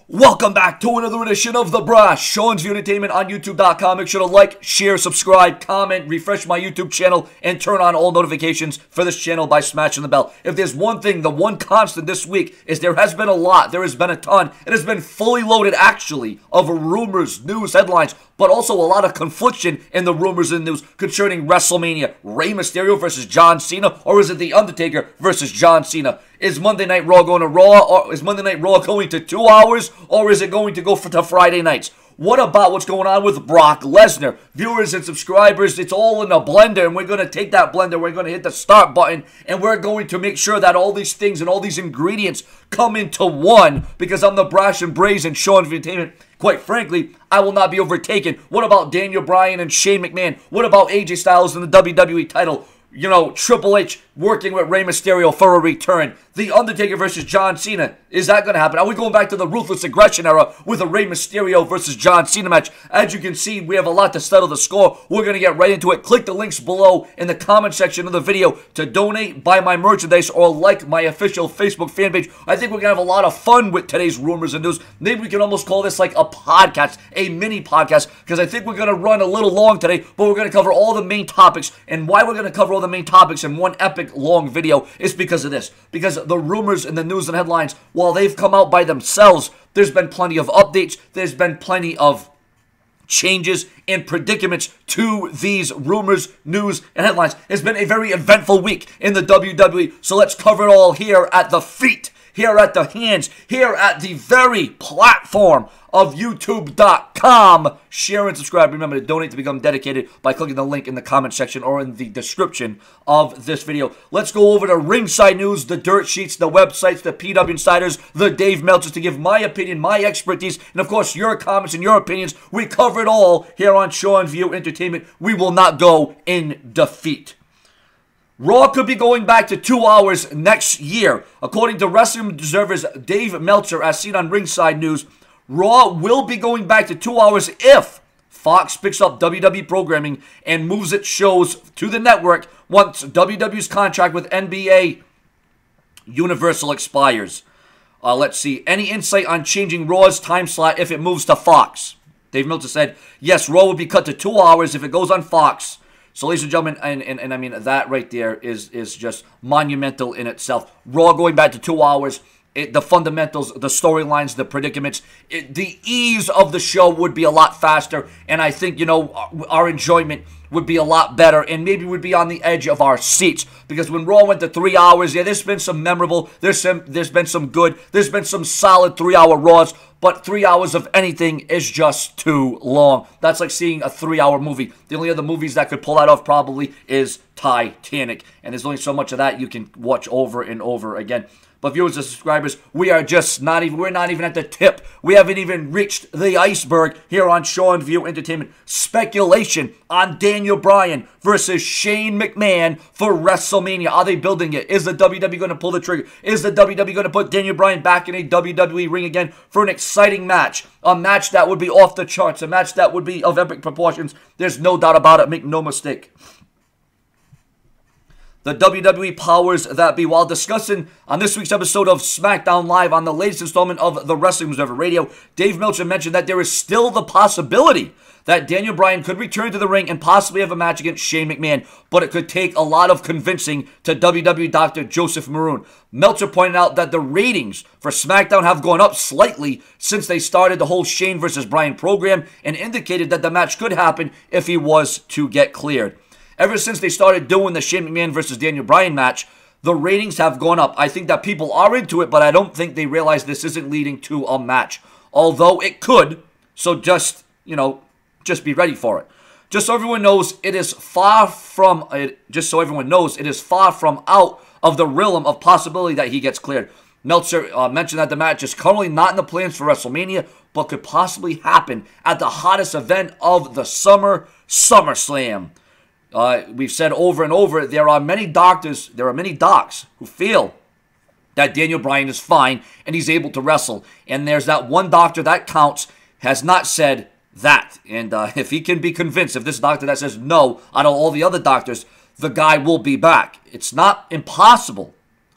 Welcome back to another edition of The Brash, Sean's View Entertainment on YouTube.com. Make sure to like, share, subscribe, comment, refresh my YouTube channel, and turn on all notifications for this channel by smashing the bell. If there's one thing, the one constant this week is there has been a lot, there has been a ton. It has been fully loaded, actually, of rumors, news, headlines, but also a lot of confliction in the rumors and news concerning WrestleMania. Rey Mysterio versus John Cena, or is it The Undertaker versus John Cena? Is Monday Night Raw going to Raw, or is Monday Night Raw going to 2 hours, or is it going to go to Friday nights? What about what's going on with Brock Lesnar? Viewers and subscribers, it's all in a blender, and we're going to take that blender, we're going to hit the start button, and we're going to make sure that all these things and all these ingredients come into one, because I'm the brash and brazen Sean Entertainment. Quite frankly, I will not be overtaken. What about Daniel Bryan and Shane McMahon? What about AJ Styles and the WWE title? You know, Triple H working with Rey Mysterio for a return. The Undertaker versus John Cena. Is that going to happen? Are we going back to the Ruthless Aggression era with a Rey Mysterio versus John Cena match? As you can see, we have a lot to settle the score. We're going to get right into it. Click the links below in the comment section of the video to donate, buy my merchandise, or like my official Facebook fan page. I think we're going to have a lot of fun with today's rumors and news. Maybe we can almost call this like a podcast, a mini podcast, because I think we're going to run a little long today, but we're going to cover all the main topics. And why we're going to cover all the main topics in one epic long video is because of this. Because the rumors and the news and headlines, while they've come out by themselves, there's been plenty of updates, there's been plenty of changes and predicaments to these rumors, news, and headlines. It's been a very eventful week in the WWE, so let's cover it all here at the feet, here at the hands, here at the very platform of YouTube.com. Share and subscribe. Remember to donate to become dedicated by clicking the link in the comment section or in the description of this video. Let's go over to Ringside News, the dirt sheets, the websites, the PW Insiders, the Dave Meltzers to give my opinion, my expertise, and of course your comments and your opinions. We cover it all here on Sean View Entertainment. We will not go in defeat. Raw could be going back to 2 hours next year. According to Wrestling Observer's Dave Meltzer, as seen on Ringside News, Raw will be going back to 2 hours if Fox picks up WWE programming and moves its shows to the network once WWE's contract with NBA Universal expires. Let's see. Any insight on changing Raw's time slot if it moves to Fox? Dave Meltzer said, yes, Raw will be cut to 2 hours if it goes on Fox. So, ladies and gentlemen, and I mean, that right there is just monumental in itself. Raw going back to 2 hours, the fundamentals, the storylines, the predicaments, the ease of the show would be a lot faster, and I think, you know, our enjoyment would be a lot better, and maybe would be on the edge of our seats, because when Raw went to 3 hours, yeah, there's been some memorable, there's been some good, there's been some solid 3-hour Raws, but 3 hours of anything is just too long. That's like seeing a 3-hour movie. The only other movies that could pull that off probably is Titanic, and there's only so much of that you can watch over and over again. But viewers and subscribers, we are just not even, we're not even at the tip. We haven't even reached the iceberg here on Sean View Entertainment. Speculation on Daniel Bryan versus Shane McMahon for WrestleMania. Are they building it? Is the WWE going to pull the trigger? Is the WWE going to put Daniel Bryan back in a WWE ring again for an exciting match? A match that would be off the charts. A match that would be of epic proportions. There's no doubt about it. Make no mistake. The WWE powers that be. While discussing on this week's episode of SmackDown Live on the latest installment of the Wrestling Observer Radio, Dave Meltzer mentioned that there is still the possibility that Daniel Bryan could return to the ring and possibly have a match against Shane McMahon, but it could take a lot of convincing to WWE Dr. Joseph Maroon. Meltzer pointed out that the ratings for SmackDown have gone up slightly since they started the whole Shane versus Bryan program, and indicated that the match could happen if he was to get cleared. Ever since they started doing the Shane McMahon versus Daniel Bryan match, the ratings have gone up. I think that people are into it, but I don't think they realize this isn't leading to a match. Although it could, so just, you know, just be ready for it. Just so everyone knows, it is far from out of the realm of possibility that he gets cleared. Meltzer mentioned that the match is currently not in the plans for WrestleMania, but could possibly happen at the hottest event of the summer, SummerSlam. We've said over and over, there are many docs who feel that Daniel Bryan is fine and he's able to wrestle. And there's that one doctor that counts has not said that. And if he can be convinced, if this doctor that says no out of all the other doctors, the guy will be back. It's not impossible.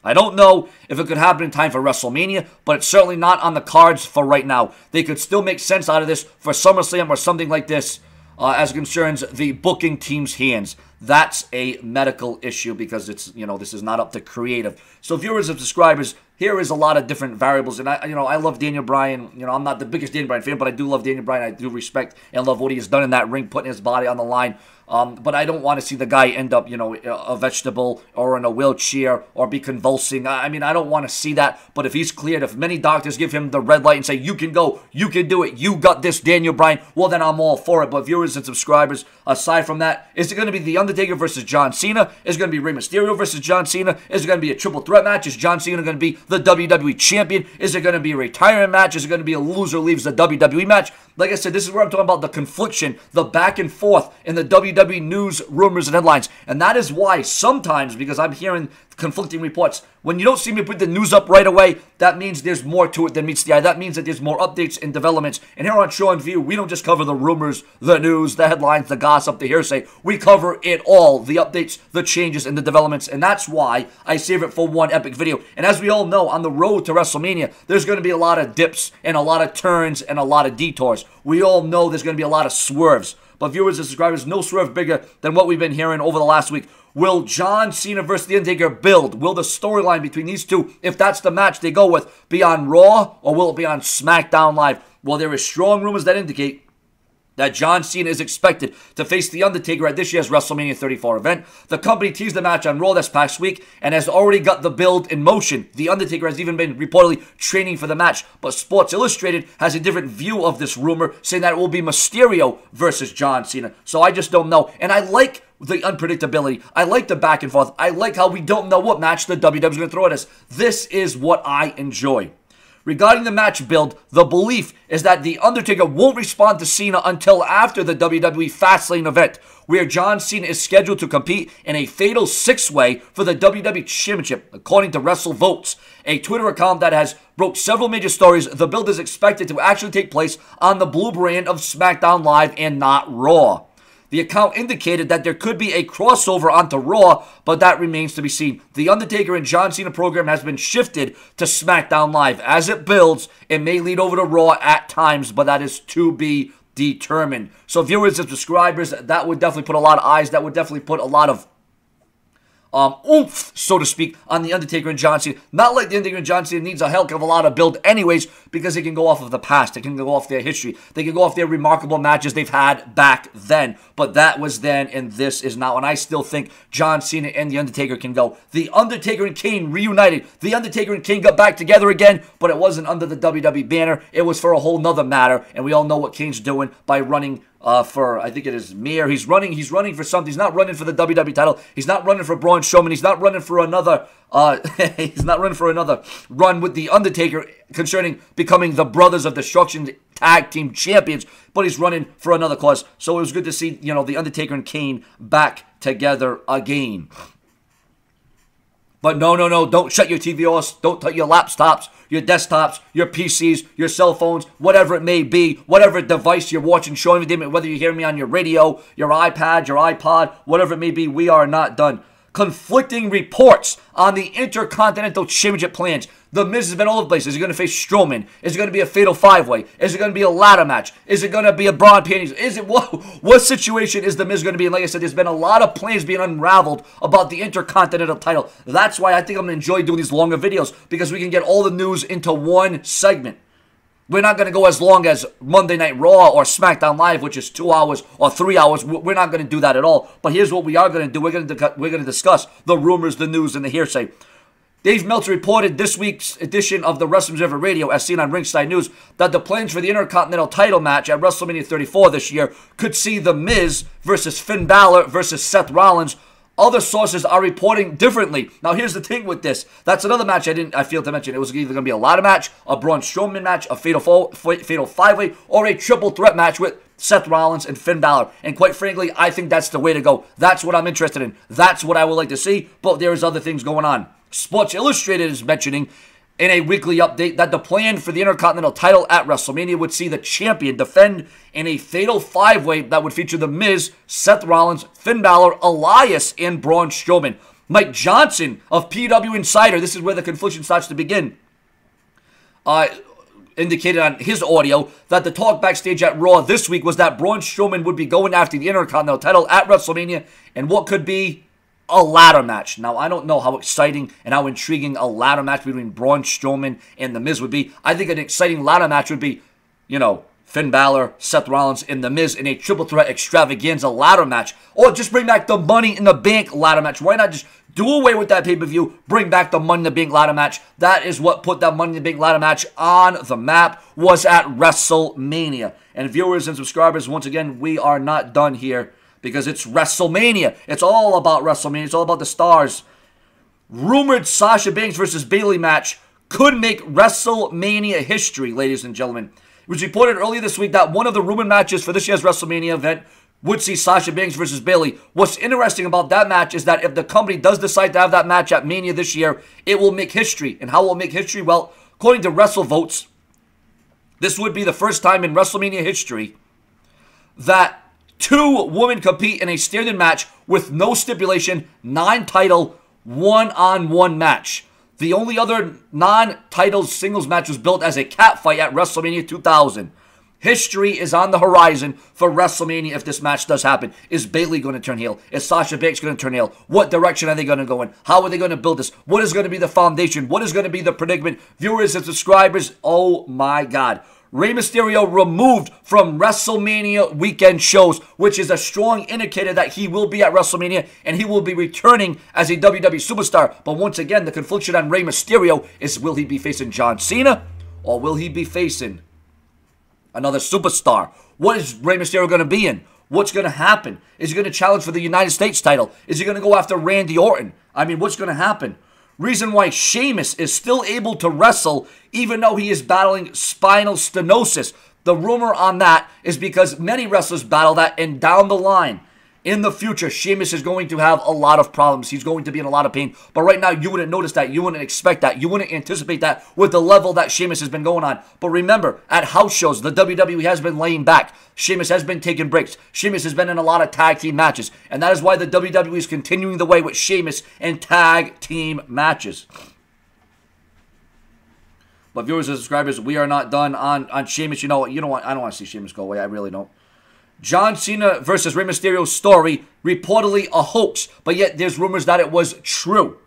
I don't know if it could happen in time for WrestleMania, but it's certainly not on the cards for right now. They could still make sense out of this for SummerSlam or something like this as it concerns the booking team's hands. That's a medical issue because it's, this is not up to creative. So viewers and subscribers, here is a lot of different variables. And I love Daniel Bryan. I'm not the biggest Daniel Bryan fan, but I do love Daniel Bryan. I do respect and love what he has done in that ring, putting his body on the line. But I don't want to see the guy end up, a vegetable or in a wheelchair or be convulsing. I don't want to see that. But if he's cleared, if many doctors give him the red light and say, you can go, you can do it, you got this, Daniel Bryan, well, then I'm all for it. But viewers and subscribers, aside from that, is it going to be The Undertaker versus John Cena? Is it going to be Rey Mysterio versus John Cena? Is it going to be a triple threat match? Is John Cena going to be the WWE champion? Is it going to be a retirement match? Is it going to be a loser leaves the WWE match? Like I said, this is where I'm talking about the confliction, the back and forth in the WWE news, rumors, and headlines. And that is why sometimes, because I'm hearing conflicting reports, when you don't see me put the news up right away, that means there's more to it than meets the eye. That means that there's more updates and developments. And here on Show and View, we don't just cover the rumors, the news, the headlines, the gossip, the hearsay. We cover it all, the updates, the changes, and the developments. And that's why I save it for one epic video. And as we all know, on the road to WrestleMania, there's going to be a lot of dips and a lot of turns and a lot of detours. We all know there's going to be a lot of swerves. But viewers and subscribers, no swerve bigger than what we've been hearing over the last week. Will John Cena versus The Undertaker build? Will the storyline between these two, if that's the match they go with, be on Raw or will it be on SmackDown Live? Well, there is strong rumors that indicate that John Cena is expected to face The Undertaker at this year's WrestleMania 34 event. The company teased the match on Raw this past week and has already got the build in motion. The Undertaker has even been reportedly training for the match, but Sports Illustrated has a different view of this rumor, saying that it will be Mysterio versus John Cena. So I just don't know. And I like the unpredictability. I like the back and forth. I like how we don't know what match the WWE is going to throw at us. This is what I enjoy. Regarding the match build, the belief is that The Undertaker won't respond to Cena until after the WWE Fastlane event, where John Cena is scheduled to compete in a fatal six-way for the WWE Championship, according to WrestleVotes, a Twitter account that has broke several major stories. The build is expected to actually take place on the blue brand of SmackDown Live and not Raw. The account indicated that there could be a crossover onto Raw, but that remains to be seen. The Undertaker and John Cena program has been shifted to SmackDown Live. As it builds, it may lead over to Raw at times, but that is to be determined. So viewers and subscribers, that would definitely put a lot of eyes. That would definitely put a lot of oomph, so to speak, on The Undertaker and John Cena. Not like The Undertaker and John Cena needs a hell of a lot of build anyways, because they can go off of the past. They can go off their history. They can go off their remarkable matches they've had back then. But that was then, and this is now. And I still think John Cena and The Undertaker can go. The Undertaker and Kane reunited. The Undertaker and Kane got back together again, but it wasn't under the WWE banner. It was for a whole nother matter. And we all know what Kane's doing by running for, I think it is Mir. He's running for something. He's not running for the WWE title. He's not running for Braun Strowman. He's not running for another, run with The Undertaker concerning becoming the Brothers of Destruction Tag Team Champions, but he's running for another cause. So it was good to see, The Undertaker and Kane back together again. But no, don't shut your TV off. Don't touch your laptops, your desktops, your PCs, your cell phones, whatever it may be, whatever device you're watching, showing entertainment, whether you hear me on your radio, your iPad, your iPod, whatever it may be, we are not done. Conflicting reports on the Intercontinental Championship plans. The Miz has been all over the place. Is he going to face Strowman? Is it going to be a fatal five-way? Is it going to be a ladder match? Is it going to be a Braun panties? What situation is the Miz going to be in? Like I said, there's been a lot of plans being unraveled about the Intercontinental title. That's why I think I'm going to enjoy doing these longer videos, because we can get all the news into one segment. We're not going to go as long as Monday Night Raw or SmackDown Live, which is 2 hours or 3 hours. We're not going to do that at all. But here's what we are going to do. We're going to discuss the rumors, the news, and the hearsay. Dave Meltzer reported this week's edition of the Wrestling Observer Radio, as seen on Ringside News, that the plans for the Intercontinental title match at WrestleMania 34 this year could see The Miz versus Finn Balor versus Seth Rollins. Other sources are reporting differently. Now, here's the thing with this. That's another match I failed to mention. It was either going to be a ladder match, a Braun Strowman match, a fatal five-way, or a triple threat match with Seth Rollins and Finn Balor. And quite frankly, I think that's the way to go. That's what I'm interested in. That's what I would like to see. But there is other things going on. Sports Illustrated is mentioning in a weekly update that the plan for the Intercontinental title at WrestleMania would see the champion defend in a fatal five-way that would feature The Miz, Seth Rollins, Finn Balor, Elias, and Braun Strowman. Mike Johnson of PW Insider, this is where the confliction starts to begin, indicated on his audio that the talk backstage at Raw this week was that Braun Strowman would be going after the Intercontinental title at WrestleMania and what could be a ladder match. Now, I don't know how exciting and how intriguing a ladder match between Braun Strowman and The Miz would be. I think an exciting ladder match would be, Finn Balor, Seth Rollins, and The Miz in a triple threat extravaganza ladder match. Or just bring back the Money in the Bank ladder match. Why not just do away with that pay-per-view, bring back the Money in the Bank ladder match? That is what put that Money in the Bank ladder match on the map, was at WrestleMania. And viewers and subscribers, once again, we are not done here because it's WrestleMania. It's all about WrestleMania. It's all about the stars. Rumored Sasha Banks versus Bayley match could make WrestleMania history, ladies and gentlemen. It was reported earlier this week that one of the rumored matches for this year's WrestleMania event would see Sasha Banks versus Bayley. What's interesting about that match is that if the company does decide to have that match at Mania this year, it will make history. And how will it make history? Well, according to WrestleVotes, this would be the first time in WrestleMania history that two women compete in a standard match with no stipulation, non-title, one-on-one match. The only other non-title singles match was built as a cat fight at WrestleMania 2000. History is on the horizon for WrestleMania if this match does happen. Is Bayley going to turn heel? Is Sasha Banks going to turn heel? What direction are they going to go in? How are they going to build this? What is going to be the foundation? What is going to be the predicament? Viewers and subscribers, oh my God. Rey Mysterio removed from WrestleMania weekend shows, which is a strong indicator that he will be at WrestleMania and he will be returning as a WWE superstar. But once again, the confliction on Rey Mysterio is, will he be facing John Cena or will he be facing another superstar? What is Rey Mysterio going to be in? What's going to happen? Is he going to challenge for the United States title? Is he going to go after Randy Orton? I mean, what's going to happen? Reason why Sheamus is still able to wrestle even though he is battling spinal stenosis. The rumor on that is because many wrestlers battle that, and down the line, in the future, Sheamus is going to have a lot of problems. He's going to be in a lot of pain. But right now, you wouldn't notice that. You wouldn't expect that. You wouldn't anticipate that with the level that Sheamus has been going on. But remember, at house shows, the WWE has been laying back. Sheamus has been taking breaks. Sheamus has been in a lot of tag team matches. And that is why the WWE is continuing the way with Sheamus and tag team matches. But viewers and subscribers, we are not done on Sheamus. You know what? I don't want to see Sheamus go away. I really don't. John Cena versus Rey Mysterio's story, reportedly a hoax, but yet there's rumors that it was true.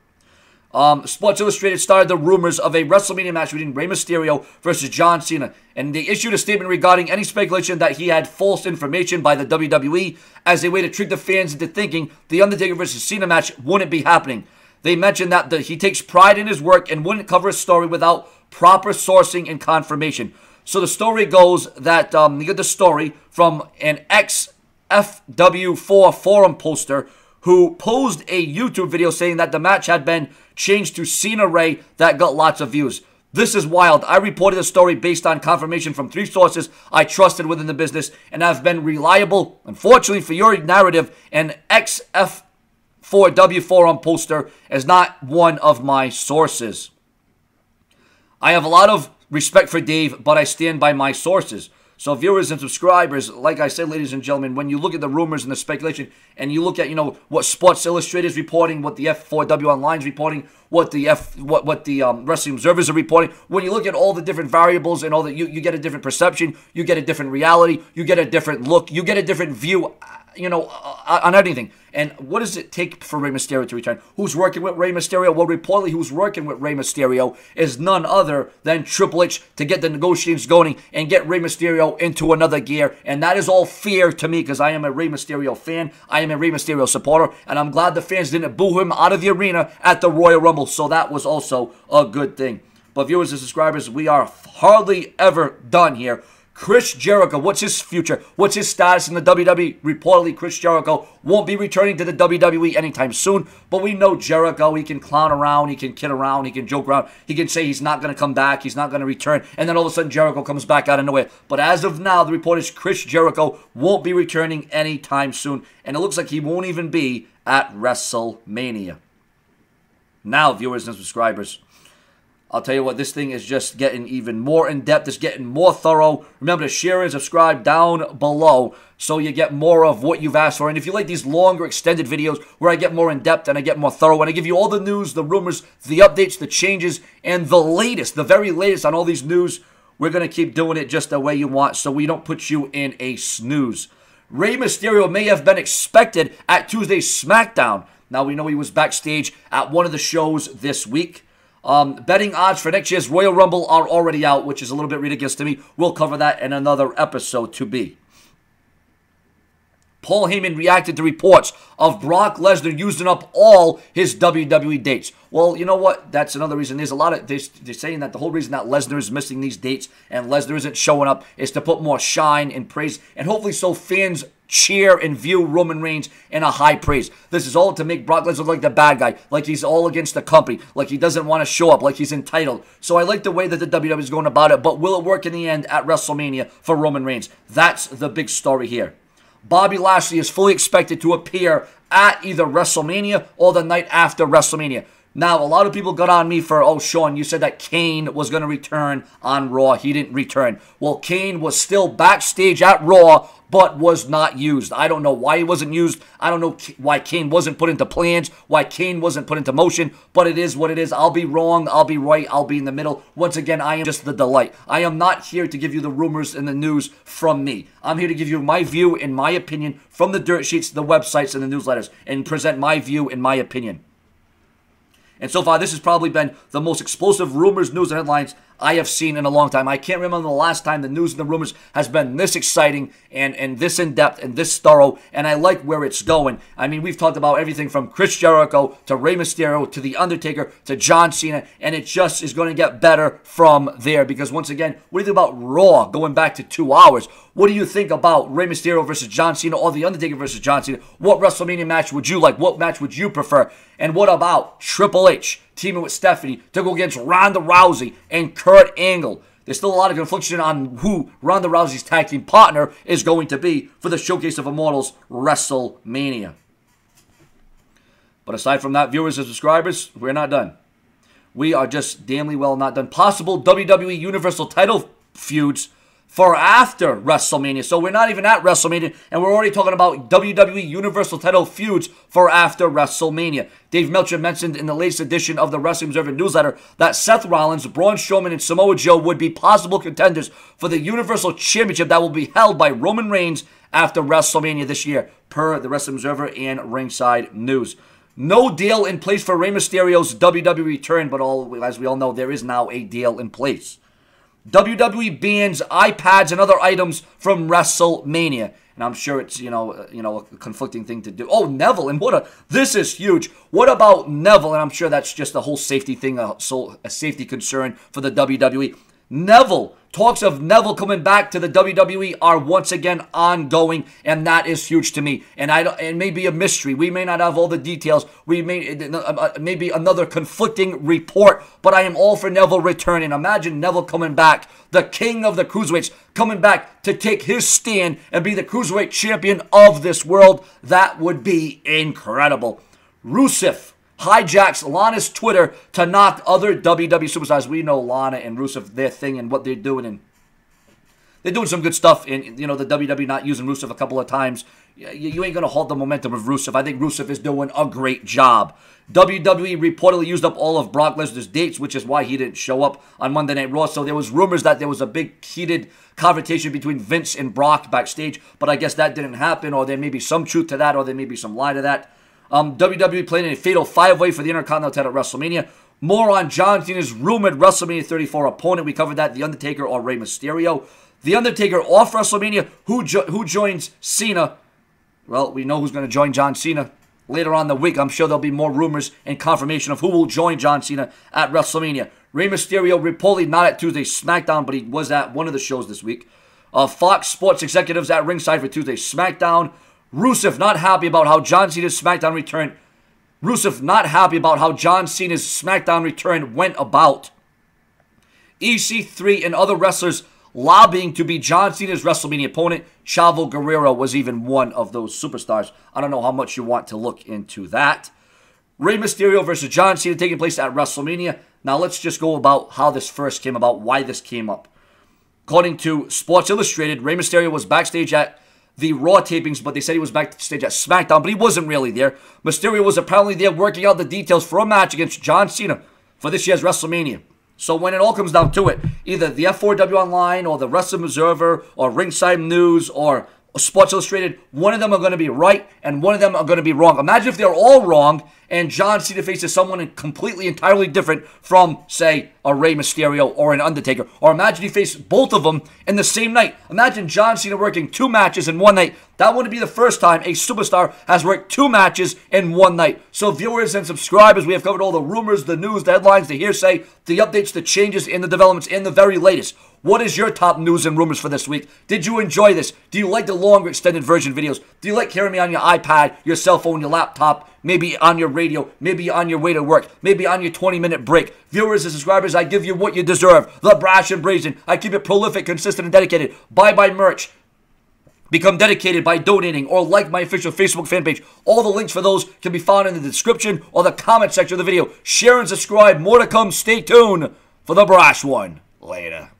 Sports Illustrated started the rumors of a WrestleMania match between Rey Mysterio versus John Cena, and they issued a statement regarding any speculation that he had false information by the WWE as a way to trick the fans into thinking the Undertaker versus Cena match wouldn't be happening. They mentioned that he takes pride in his work and wouldn't cover a story without proper sourcing and confirmation. So the story goes that you get the story from an ex-FW4 forum poster who posed a YouTube video saying that the match had been changed to Cena Rey that got lots of views. This is wild. I reported the story based on confirmation from 3 sources I trusted within the business and have been reliable. Unfortunately for your narrative, an ex-F4W forum poster is not one of my sources. I have a lot of respect for Dave, but I stand by my sources. So viewers and subscribers, like I said, ladies and gentlemen, when you look at the rumors and the speculation, and you look at, what Sports Illustrated is reporting, what the F4W Online is reporting, what the Wrestling Observers are reporting, when you look at all the different variables and all that, you get a different perception, you get a different reality, you get a different look, you get a different view, on anything. And what does it take for Rey Mysterio to return? Who's working with Rey Mysterio? Well, reportedly, who's working with Rey Mysterio is none other than Triple H to get the negotiations going and get Rey Mysterio into another gear. And that is all fear to me because I am a Rey Mysterio fan. I am a Rey Mysterio supporter. And I'm glad the fans didn't boo him out of the arena at the Royal Rumble. So that was also a good thing. But viewers and subscribers, we are hardly ever done here. Chris Jericho, what's his future? What's his status in the WWE? Reportedly, Chris Jericho won't be returning to the WWE anytime soon. But we know Jericho. He can clown around. He can kid around. He can joke around. He can say he's not going to come back. He's not going to return. And then all of a sudden, Jericho comes back out of nowhere. But as of now, the report is Chris Jericho won't be returning anytime soon. And it looks like he won't even be at WrestleMania. Now, viewers and subscribers, I'll tell you what, this thing is just getting even more in-depth. It's getting more thorough. Remember to share and subscribe down below so you get more of what you've asked for. And if you like these longer, extended videos where I get more in-depth and I get more thorough and I give you all the news, the rumors, the updates, the changes, and the latest, the very latest on all these news, we're going to keep doing it just the way you want so we don't put you in a snooze. Rey Mysterio may have been expected at Tuesday's SmackDown. Now, we know he was backstage at one of the shows this week. Betting odds for next year's Royal Rumble are already out, which is a little bit ridiculous to me. We'll cover that in another episode to be. Paul Heyman reacted to reports of Brock Lesnar using up all his WWE dates. Well, you know what? That's another reason. There's a lot of, they're saying that the whole reason that Lesnar is missing these dates and Lesnar isn't showing up is to put more shine and praise, and hopefully so fans cheer and view Roman Reigns in a high praise. This is all to make Brock Lesnar look like the bad guy, like he's all against the company, like he doesn't want to show up, like he's entitled. So I like the way that the WWE is going about it, but will it work in the end at WrestleMania for Roman Reigns? That's the big story here. Bobby Lashley is fully expected to appear at either WrestleMania or the night after WrestleMania. Now, a lot of people got on me for, oh, Sean, you said that Kane was going to return on Raw. He didn't return. Well, Kane was still backstage at Raw, but was not used. I don't know why he wasn't used. I don't know why Kane wasn't put into plans, why Kane wasn't put into motion, but it is what it is. I'll be wrong. I'll be right. I'll be in the middle. Once again, I am just the delight. I am not here to give you the rumors and the news from me. I'm here to give you my view and my opinion from the dirt sheets, the websites, and the newsletters, and present my view and my opinion. And so far, this has probably been the most explosive rumors, news, and headlines I have seen in a long time. I can't remember the last time the news and the rumors has been this exciting and this in-depth and this thorough, and I like where it's going. I mean, we've talked about everything from Chris Jericho to Rey Mysterio to The Undertaker to John Cena, and it just is going to get better from there because, once again, what do you think about Raw going back to 2 hours? What do you think about Rey Mysterio versus John Cena or The Undertaker versus John Cena? What WrestleMania match would you like? What match would you prefer? And what about Triple H teaming with Stephanie to go against Ronda Rousey and Kurt Angle? There's still a lot of confliction on who Ronda Rousey's tag team partner is going to be for the Showcase of Immortals WrestleMania. But aside from that, viewers and subscribers, we're not done. We are just damnly well not done. Possible WWE Universal title feuds for after WrestleMania. So we're not even at WrestleMania, and we're already talking about WWE Universal title feuds for after WrestleMania. Dave Meltzer mentioned in the latest edition of the Wrestling Observer newsletter that Seth Rollins, Braun Strowman, and Samoa Joe would be possible contenders for the Universal Championship that will be held by Roman Reigns after WrestleMania this year, per the Wrestling Observer and Ringside News. No deal in place for Rey Mysterio's WWE return, but as we all know, there is now a deal in place. WWE bans iPads and other items from WrestleMania. And I'm sure it's, a conflicting thing to do. Oh, Neville, and this is huge. What about Neville? And I'm sure that's just a whole safety thing, a safety concern for the WWE. Neville, talks of Neville coming back to the WWE are once again ongoing, and that is huge to me. And it may be a mystery. We may not have all the details. We may be another conflicting report, but I am all for Neville returning. Imagine Neville coming back, the king of the cruiserweights, coming back to take his stand and be the cruiserweight champion of this world. That would be incredible. Rusev hijacks Lana's Twitter to knock other WWE superstars. We know Lana and Rusev, their thing and what they're doing, and they're doing some good stuff. And the WWE not using Rusev a couple of times, you ain't gonna halt the momentum of Rusev. I think Rusev is doing a great job. WWE reportedly used up all of Brock Lesnar's dates, which is why he didn't show up on Monday Night Raw. So there was rumors that there was a big heated confrontation between Vince and Brock backstage, but I guess that didn't happen, or there may be some truth to that, or there may be some lie to that. WWE planning a fatal five-way for the Intercontinental title at WrestleMania. More on John Cena's rumored WrestleMania 34 opponent. We covered that, The Undertaker or Rey Mysterio. The Undertaker off WrestleMania. Who joins Cena? Well, we know who's going to join John Cena. Later on in the week, I'm sure there'll be more rumors and confirmation of who will join John Cena at WrestleMania. Rey Mysterio reportedly not at Tuesday's SmackDown, but he was at one of the shows this week. Fox Sports executives at ringside for Tuesday's SmackDown. Rusev not happy about how John Cena's SmackDown return. Rusev not happy about how John Cena's SmackDown return went about. EC3 and other wrestlers lobbying to be John Cena's WrestleMania opponent. Chavo Guerrero was even one of those superstars. I don't know how much you want to look into that. Rey Mysterio versus John Cena taking place at WrestleMania. Now let's just go about how this first came about, why this came up. According to Sports Illustrated, Rey Mysterio was backstage at the Raw tapings, but they said he was backstage at SmackDown, but he wasn't really there. Mysterio was apparently there working out the details for a match against John Cena for this year's WrestleMania. So when it all comes down to it, either the F4W Online or the Wrestling Observer or Ringside News or Sports Illustrated, one of them are going to be right and one of them are going to be wrong. Imagine if they're all wrong and John Cena faces someone completely, entirely different from, say, a Rey Mysterio or an Undertaker. Or imagine he faced both of them in the same night. Imagine John Cena working 2 matches in one night. That wouldn't be the first time a superstar has worked 2 matches in one night. So viewers and subscribers, we have covered all the rumors, the news, the headlines, the hearsay, the updates, the changes, and the developments, and the very latest. What is your top news and rumors for this week? Did you enjoy this? Do you like the longer extended version videos? Do you like hearing me on your iPad, your cell phone, your laptop, maybe on your radio, maybe on your way to work, maybe on your 20-minute break? Viewers and subscribers, I give you what you deserve. The brash and brazen. I keep it prolific, consistent, and dedicated. Buy merch. Become dedicated by donating or like my official Facebook fan page. All the links for those can be found in the description or the comment section of the video. Share and subscribe. More to come. Stay tuned for the brash one. Later.